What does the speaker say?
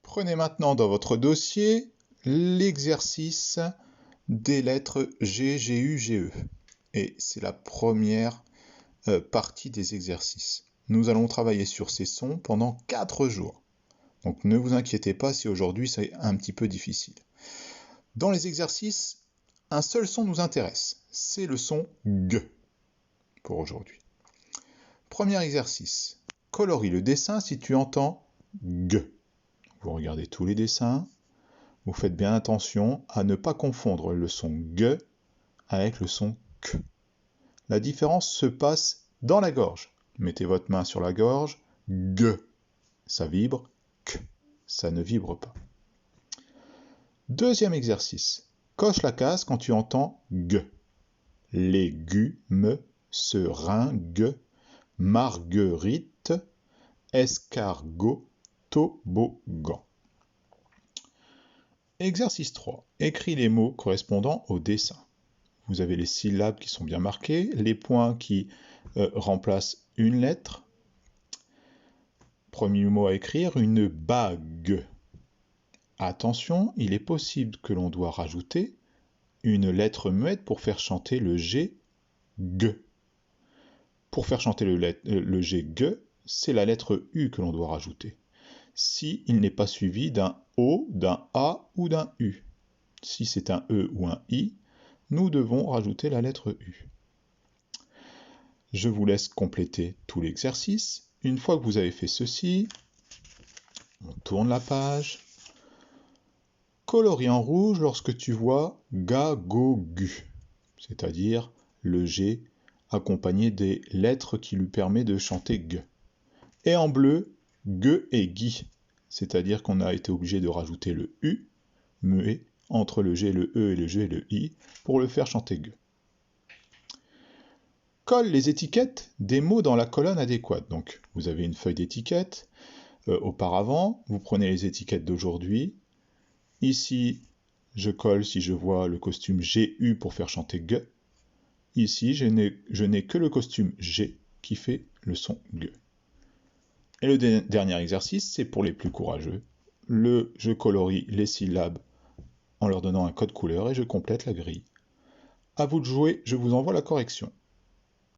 Prenez maintenant dans votre dossier l'exercice des lettres G, GU, GE. Et c'est la première partie des exercices. Nous allons travailler sur ces sons pendant 4 jours. Donc ne vous inquiétez pas si aujourd'hui c'est un petit peu difficile. Dans les exercices, un seul son nous intéresse. C'est le son G pour aujourd'hui. Premier exercice. Colorie le dessin si tu entends G. Vous regardez tous les dessins. Vous faites bien attention à ne pas confondre le son G avec le son K. La différence se passe dans la gorge. Mettez votre main sur la gorge. G. Ça vibre. K. Ça ne vibre pas. Deuxième exercice. Coche la case quand tu entends G. Légumes, seringue, marguerite, escargot, toboggan. Exercice 3. Écris les mots correspondant au dessin. Vous avez les syllabes qui sont bien marquées, les points qui remplacent une lettre. Premier mot à écrire, une bague. Attention, il est possible que l'on doit rajouter une lettre muette pour faire chanter le G, G. Pour faire chanter le G, G, c'est la lettre U que l'on doit rajouter. Si il n'est pas suivi d'un O, d'un A ou d'un U. Si c'est un E ou un I, nous devons rajouter la lettre U. Je vous laisse compléter tout l'exercice. Une fois que vous avez fait ceci, on tourne la page. Colorie en rouge lorsque tu vois ga, go, gu, c'est-à-dire le G accompagné des lettres qui lui permettent de chanter G. Et en bleu, G et Gui, c'est-à-dire qu'on a été obligé de rajouter le U, muet, entre le G, le E et le G et le I, pour le faire chanter G. Colle les étiquettes des mots dans la colonne adéquate. Donc, vous avez une feuille d'étiquette. Auparavant, vous prenez les étiquettes d'aujourd'hui. Ici, je colle si je vois le costume GU pour faire chanter G. Ici, je n'ai que le costume G qui fait le son G. Et le dernier exercice, c'est pour les plus courageux. Je colorie les syllabes en leur donnant un code couleur et je complète la grille. À vous de jouer, je vous envoie la correction.